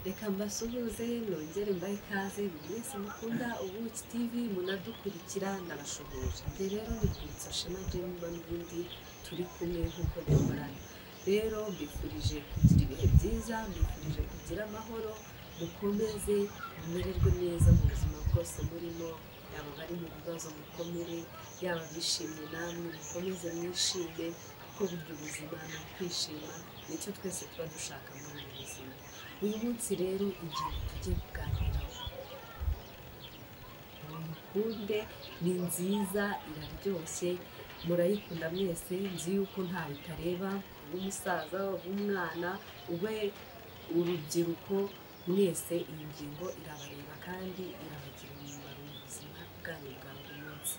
reka mbasuhuze nongere mbaye ikaze mwese mukunda UBUKI TV munadukurikira ndabashuhuje. Njye rero ni Shema Jemba n'ubundi turi kumwe nk'uko dukorana. Rero mbifurije kugira ibihe byiza, mbifurije kugira amahoro, mukomeze mumererwe neza mu buzima bwose murimo, yaba bari mu bibazo mukomere, yaba bishimye namwe mukomeze mwishime, kuko burya ubuzima ni ukwishima, nicyo twese tuba dushaka muri ubu buzima. Uyu munsi rero igihe tugiye kuganiraho mukunde, ni nziza, iraryoshye, murayikunda mwese, nzi yuko ntawe itareba, umusaza, umwana, ube urubyiruko, mwese iyi ngingo irabareba kandi irabagirira umumaro mu buzima bwanyu bwa buri munsi.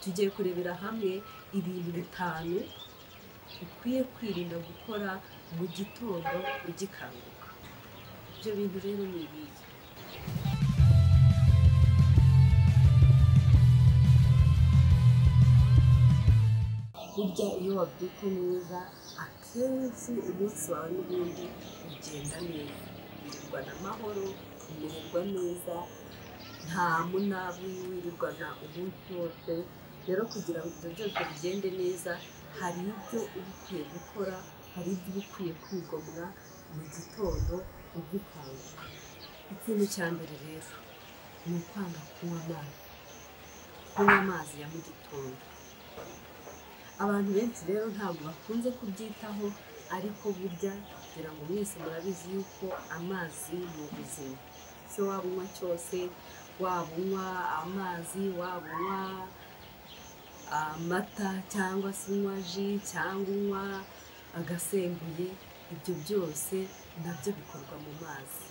Tugiye kurebera hamwe ibintu 5 ukwiye kwirinda gukora mu gitondo ugikanguka. Ibyo bintu rero ni ibihe? Burya iyo wabyuka neza, akenshi umunsi wawe n'ubundi ugenda neza, wirirwana amahoro, umererwa neza, nta munabi wirirwana umunsi wose. Rero kugira ngo ibyo byose bigende neza, hari ibyo uba ukwiye gukora, hari ibyo uba ukwiye kwigomwa mu gitondo ugikanguka. Ikintu cya mbere rero ni ukwanga kunywa amazi ya mu gitondo. Abantu benshi rero ntabwo bakunze kubyitaho, ariko burya kugira ngo mwese murabizi yuko amazi ni ubuzima. Se waba unywa cyose, waba unywa amazi, waba unywa amata, cyangwa se unywa ji, cyangwa unywa agasembuye, ibyo byose nabyo bikorwa mu mazi.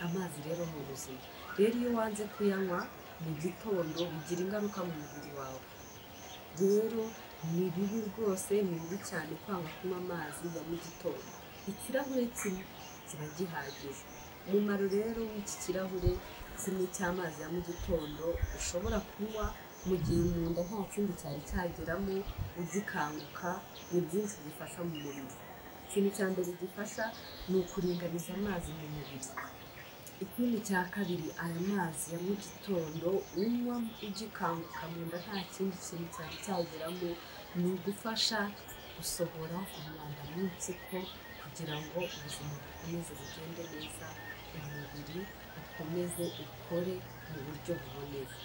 Amazi rero ni ubuzima. Rero iyo wanze kuyanywa mu gitondo bigira ingaruka mu mubiri wawe. Rero ni bibi rwose, ni bibi cyane kwanga kunywa amazi ya mu gitondo. Ikirahure kimwe kiba gihagije. Umumaro rero w'iki kirahure kimwe cy'amazi ya mu gitondo ushobora kunywa mu gihe mu nda nta kindi cyari cyageramo ugikanguka, ni byinshi bifasha mu mubiri. Ikintu cya mbere gifasha ni ukuringaniza amazi mu mubiri. Ikindi cya kabiri, aya mazi ya mu gitondo unywa ugikanguka mu nda nta kindi kintu cyari cyageramo, ni ugufasha gusohora umwanda mu mpyiko, kugira ngo ubuzima bukomeze bugende neza, umubiri ukomeze ukore mu buryo buboneye.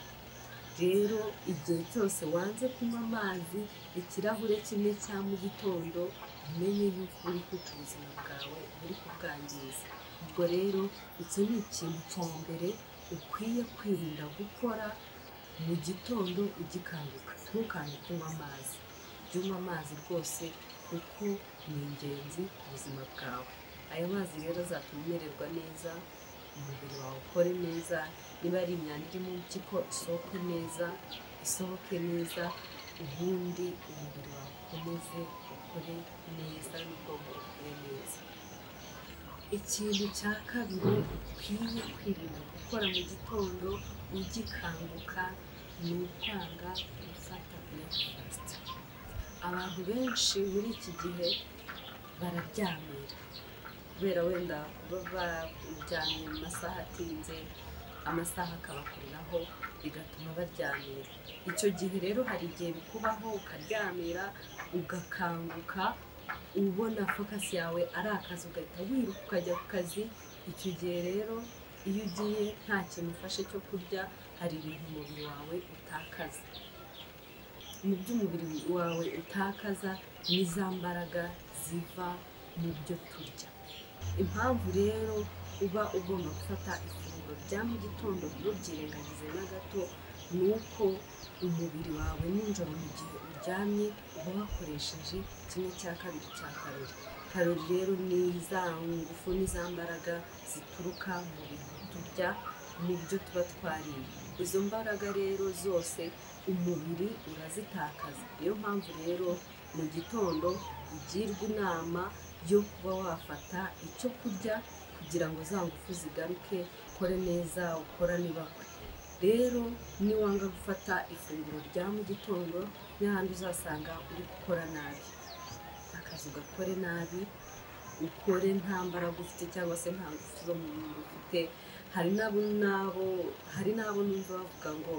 Rero igihe cyose wanze kunywa amazi, ikirahure kimwe cya mu gitondo, umenye yuko uri kwica ubuzima bwawe, uri kubwangiza. Ubwo rero icyo ni ikintu cya mbere ukwiye kwirinda gukora mu gitondo ugikanguka. Ntukange kunywa amazi, jya unywa amazi rwose, kuko ni ingenzi ku buzima bwawe. Ayo mazi rero azatuma umererwa neza, umubiri wawe ukore neza, niba ari imyanda iri mu mpyiko isohoke neza, ubundi umubiri wawe ukomeze ukore neza n'ubwonko bukore neza. Ikintu cya kabiri ukwiye kwirinda gukora mu gitondo ugikanguka ni ukwanga gufata breakfast. Abantu benshi muri iki gihe bararyamira, kubera wenda kuba baryamye mu masaha atinze, amasaha akabakuriraho, bigatuma baryamira. Icyo gihe rero hari igihe bikubaho ukaryamira, ugakanguka, ubona focus yawe ari akazi, ugahita wiruka ukajya ku kazi. Icyo gihe rero iyo ugiye nta kintu ufashe cyo kurya, hari ibintu umubiri wawe utakaza. Mu by'umubiri wawe utakaza ni za mbaraga ziva mu byo turya. Impamvu rero uba ugomba gufata ifunguro rya mu gitondo ntubyirengagize na gato, ni uko umubiri wawe nijoro mu gihe uryamye uba wakoresheje 1/2 cya karori. Karori rero ni za ngufu, ni za mbaraga zituruka mu bintu turya, mu byo tuba twariye. Izo mbaraga rero zose umubiri urazitakaza. Niyo mpamvu rero mu gitondo ugirwa inama yo kuba wafata icyo kurya, kugira ngo za ngufu zigaruke, ukore neza, ukora nibakwe. Rero niwanga gufata ifunguro rya mu gitondo, n'ahandi uzasanga uri gukora nabi, akazi ugakore nabi, ukore nta mbaraga ufite cyangwa se nta ngufu zo mu mubiri ufite. hari n'abo numva bavuga ngo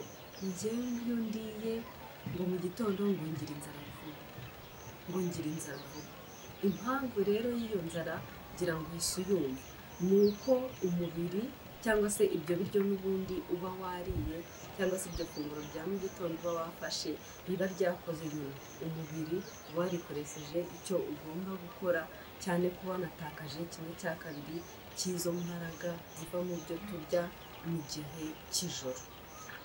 njyewe iyo ndiye ngo mu gitondo ngo ngira inzara vuba, impamvu rero y'iyo nzara ngira ngo uhise uyumva ni uko umubiri cyangwa se ibyo biryo n'ubundi uba wariye cyangwa se ibyo funguro rya mu gitondo uba wafashe biba ryakoze nyuma umubiri warikoresheje icyo ugomba gukora, cyane kuba wanatakaje 1/2 cy'izo mbaraga ziva mu byo turya mu gihe cy'ijoro.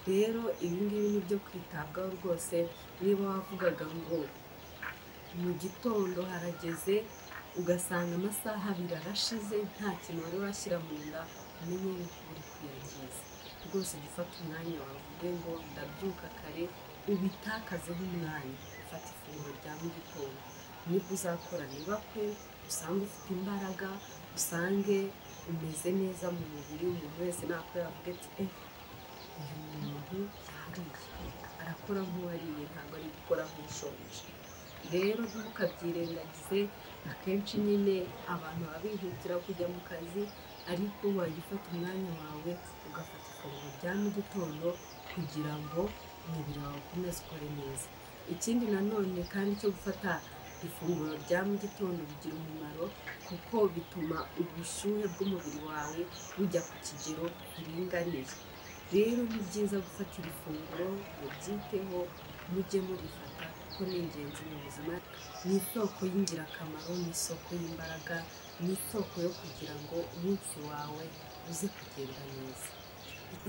Rero ibi ngibi ni byo kwitabwaho rwose. Niba wavugaga ngo mu gitondo harageze ugasanga amasaha 2 arashize nta kintu wari washyira mu nda, umenye yuko uri kwiyangiza rwose. Gufata umwanya wawe uvuge ngo ndabyuka kare, ubitakazeho umwanya, ufata ifunguro rya mu gitondo, nibwo uzakora nibakwe, usange ufite imbaraga, usange umeze neza mu mubiri. Umuntu wese nakora yavuga ati uyu muntu yariye, arakora nk'uwariye, ntabwo ari gukora nk'ushonje. Rero ntimukabyirengagize, akenshi nyine abantu baba bihutira kujya mu kazi, ariko wajya ufata umwanya wawe ugafata ifunguro rya mu gitondo kugira ngo umubiri wawe ukomeze ukore neza. Ikindi nanone kandi cyo gufata ifunguro rya mu gitondo bigira umumaro kuko bituma ubushyuhe bw'umubiri wawe bujya ku kigero kiringaniye. Rero ni byiza gufatira ifunguro, mubyiteho, mujye murifata kuko ni ingenzi mu buzima. Ni isoko y'ingirakamaro, ni isoko y'imbaraga, ni isoko yo kugira ngo umunsi wawe uze kugenda neza.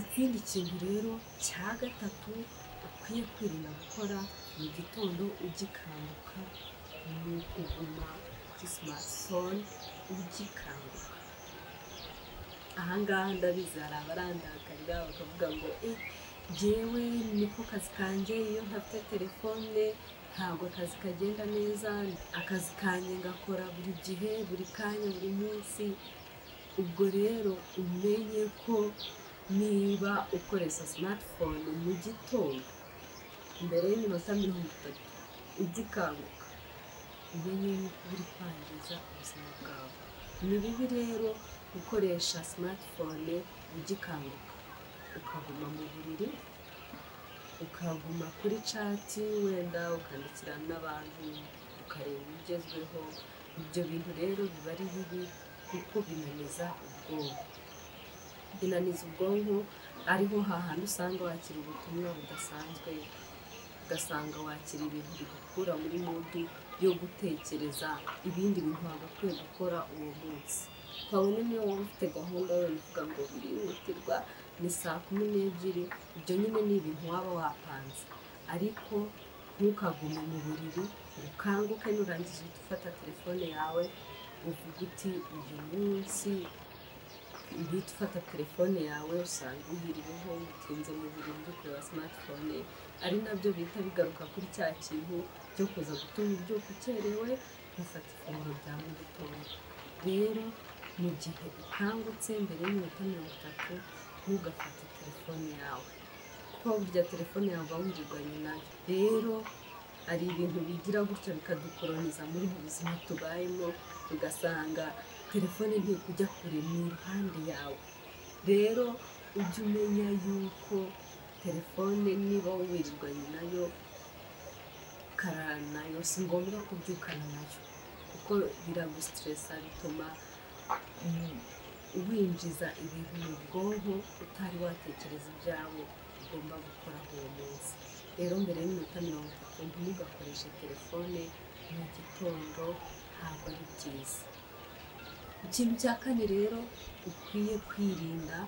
Ikindi kintu rero cya gatatu ukwiye kwirinda gukora mu gitondo ugikanguka ni ukuguma kuri smartphone ugikanguka. Ahangaha ndabizi hari abarandakarira bakavuga ngo njyewe niko kazi kanjye, iyo ntafite telefone ntabwo akazi kagenda neza, akazi kanjye ngakora buri gihe, buri kanya, buri munsi. Ubwo rero umenye ko niba ukoresha smartphone mu gitondo mbere y'iminota 30 ugikanguka, umenye yuko uri kwangiza ubuzima bwawe. Ni bibi rero gukoresha smartphone ugikanguka, ukaguma mu buriri, ukaguma kuri chat, wenda ukandikirana n'abantu, ukareba ibigezweho. Ibyo bintu rero biba ari bibi kuko binaniza ubwonko. Ariho hahandi usanga wakira ubutumwa budasanzwe, ugasanga wakira ibintu bigukura muri modi yo gutekereza ibindi bintu wagakwiye gukora uwo munsi. Kabone niyo waba ufite gahunda yo uvuga ngo birihutirwa ni saa 12, ibyo nyine ni ibintu waba wapanze, ariko ntukagume mu buriri, ukanguke nurangiza ufata telefone yawe uvuga uti uyu munsi uhita ufata telefone yawe usanga uhiriweho utinze mu buriri uri kureba smartphone. Ari nabyo bihita bigaruka kuri cya kintu cyo kuza gutuma ubyuka ukerewe, ufata ifunguro rya mu gitondo. Rero mu gihe ukangutse mbere y'iminota 30 ntugafate telefone yawe kuko burya telefone yawe uba wirirwanye nayo. Rero hari ibintu bigira gutyo bikadukoroniza muri ubu buzima tubayemo, ugasanga telefone ntikujya kure mu iruhande yawe. Rero ujye umenya yuko telefone niba wirirwanye nayo ukarara nayo, si ngombwa kubyukana nayo kuko biragustressa, bituma winjiza ibintu mu bwonko utari watekereza ibyawe ugomba gukora uwo munsi. Rero mbere y'iminota 30 ntugakoreshe telefone mu gitondo, ntabwo ari byiza. Ikintu cya kane rero ukwiye kwirinda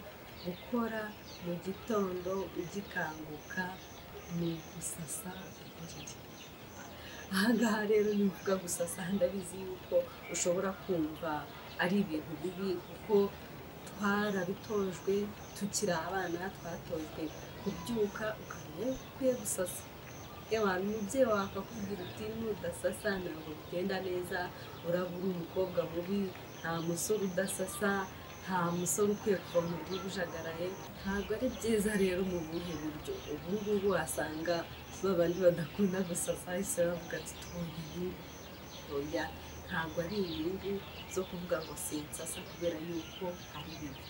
gukora mu gitondo ugikanguka ni gusasa uburiri. Ahangaha rero nivuga gusasa, ndabizi yuko ushobora kumva ari ibintu bibi kuko twarabitojwe tukiri abana, twatojwe kubyuka ukamenya ukwiye gusasa. Abantu umubyeyi wawe akakubwira uti nudasasa ntabwo bigenda neza, urabura umukobwa mubi, nta musore udasasa, nta musore ukwiye kuva mu rugo ujagaraye. Ntabwo ari byiza rero mu buhe buryo. Ubu ngubu wasanga babandi badakunda gusasa bahise bavuga ati oya, ntabwo ari inyungu zo kuvuga ngo sinsasa kubera yuko ari bibi.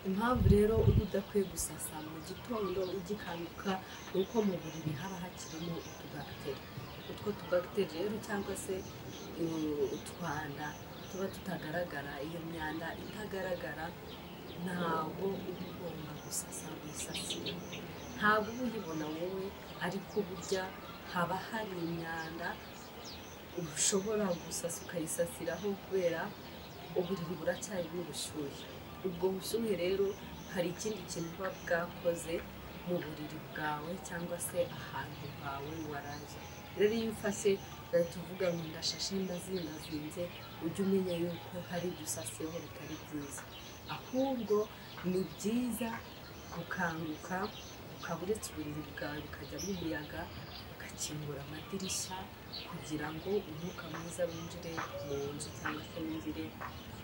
Impamvu rero uba udakwiye gusasa mu gitondo ugikanguka ni uko mu buriri haba hakirimo utubagiteri. Utwo tubagiteri rero cyangwa se utwanda tuba tutagaragara, iyo myanda itagaragara ntabwo uba ugomba gusasa wisasira. Ntabwo uba uyibona wowe, ariko burya haba hari imyanda ushobora gusasa ukayisasiraho kubera uburiri buracyarimo ubushyuhe. Ubwo bushyuhe rero hari ikindi kintu buba bwakoze mu buriri bwawe cyangwa se ahantu hawe waraye. Rero iyo ufashe ugahita uvuga ngo ndashashe ndazingazinze, ujye umenya yuko hari ibyo usasiyeho bitari byiza. Ahubwo ni byiza gukanguka ukaba uretse uburiri bwawe bukajyamo umuyaga, ugakingura amadirishya kugira ngo umwuka mwiza winjire mu nzu cyangwa se winjire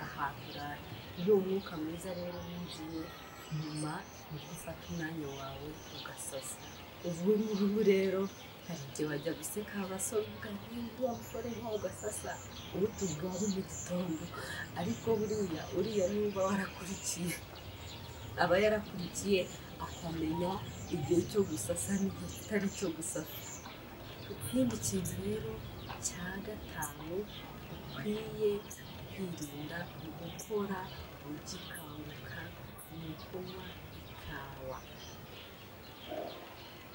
ahantu uraye. Iyo umwuka mwiza rero winjiye, nyuma ni gufata umwanya wawe ugasasa. Ubu ngubu rero hari igihe wajya guseka abasore uvuga wa musore nkaho ugasasa ubutubwari mu gitondo, ariko uriya niba warakurikiye aba yarakurikiye akamenya igihe cyo gusasa n'igihe kitari cyo gusasa. Ikindi kintu rero cya gatanu ukwiye kwirinda mu gukora ugikanguka ni ukunywa ikawa.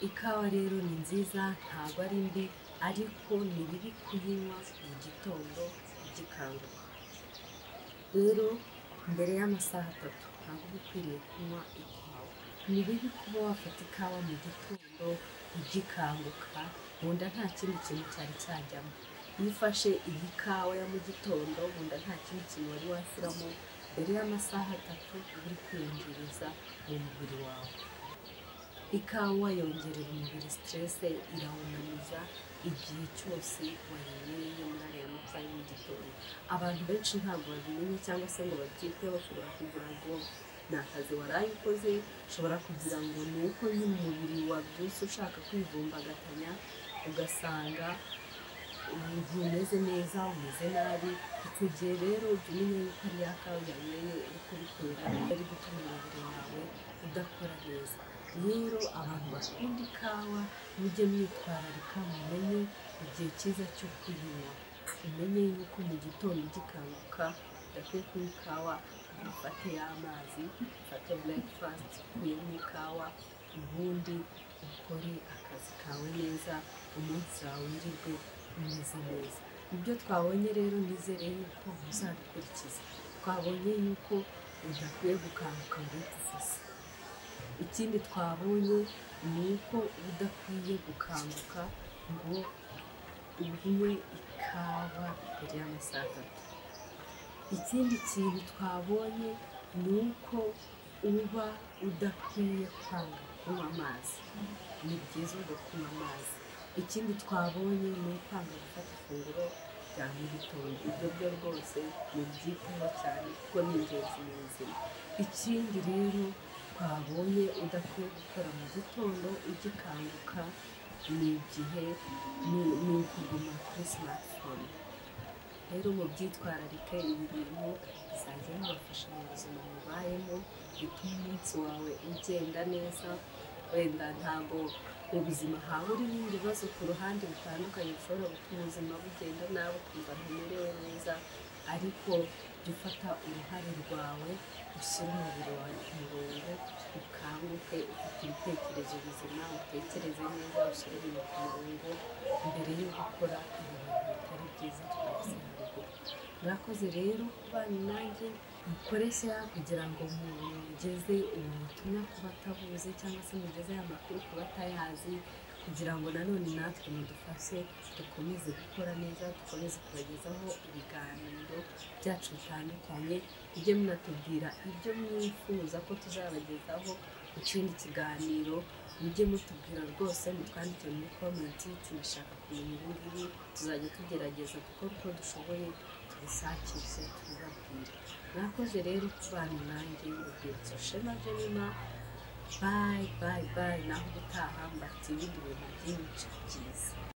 Ikawa rero ni nziza, ntabwo ari mbi, ariko ni bibi kuyinywa mu gitondo ugikanguka. Rero mbere y'amasaha 3 ntabwo uba ukwiriye kunywa ikawa. Ni bibi kuba wafata ikawa mu gitondo ugikanguka, mu nda nta kindi kintu cyari cyajyamo. Iyo ufashe iyi kawa ya mu gitondo, mu nda nta kindi kintu wari washyiramo, mbere y'amasaha 3 uba uri kwiyongereza mu mubiri wawe. Ikawa yongerera umubiri stress, irawunaniza igihe cyose wayinyweye muri aya masaha ya mu gitondo. Abantu benshi ntabwo babimenye cyangwa se ngo babyiteho, bashobora kugira ngo ni akazi waraye ukoze, ushobora kugira ngo ni uko nyine umubiri wabyutse ushaka kwivumbagatanya, ugasanga umeze neza, umeze nabi. Icyo gihe rero ujya umenya yuko ari ya kawa yanyweye uri kubikora, ari gutuma umubiri wawe udakora neza. Rero abantu bakunda ikawa mujye mwitwararika, mumenye igihe cyiza cyo kuyinywa. Umenye yuko mu gitondo ugikanguka udakwiye kunywa ikawa, ufate y'amazi, ufate breakfast ukuyemo ikawa, ubundi ukore akazi kawe neza, umunsi wawe wirirwe umeze neza. Ibyo twabonye rero nizere yuko muzabikurikiza. Twabonye yuko udakwiye gukanguka ngo ufase. Ikindi twabonye ni uko udakwiye gukanguka ngo unywe ikawa mbere y'amasaha 3. Ikindi kintu twabonye ni uko uba udakwiye kwanga kunywa amazi. Ni byiza ugakunywa amazi. Ikindi twabonye ni ukwanga gufata ifunguro rya mu gitondo. Ibyo byo rwose mubyiteho cyane kuko ni ingenzi mu buzima. Ikindi rero twabonye udakwiye gukora mu gitondo ugikanguka ni igihe ni ukuguma kuri smartphone. Rero mubyitwararike, ibi bintu bizajya bibafasha mu buzima mubayemo, bituma umunsi wawe ugenda neza. Wenda ntabwo mu buzima hawe uri n'ibindi bibazo ku ruhande bitandukanye bishobora gutuma ubuzima bugenda nabi, ukumva ntumerewe neza, ariko jya ufata uruhare rwawe, ushyire umubiri wawe ku murongo, ukanguke, ufite ibitekerezo bizima, utekereze neza, ushyire ibintu ku murongo mbere yo gukora ibintu bitari byiza twavuze haruguru. Murakoze rero kubana nanjye, mukoresha kugira ngo mugeze ubu butumwa ku batabuzi cyangwa se mugeze aya makuru ku batayazi, kugira ngo nanone natwe mudufashe dukomeze gukora neza, dukomeze kubagezaho ibiganiro byacu bitandukanye. Mujye munatubwira ibyo mwifuza ko tuzabagezaho mu kindi kiganiro, mujye mutubwira rwose, mutwandike muri comment, tubishaka kumenya ibi ngibi, tuzajya tugerageza gukora uko dushoboye, tubishakishe tubibabwire. Murakoze rero kubana nanjye, urwibutso Shema Jenima. Bye bye bye, naho ubutaha mbafitiye ibindi bintu byinshi byiza.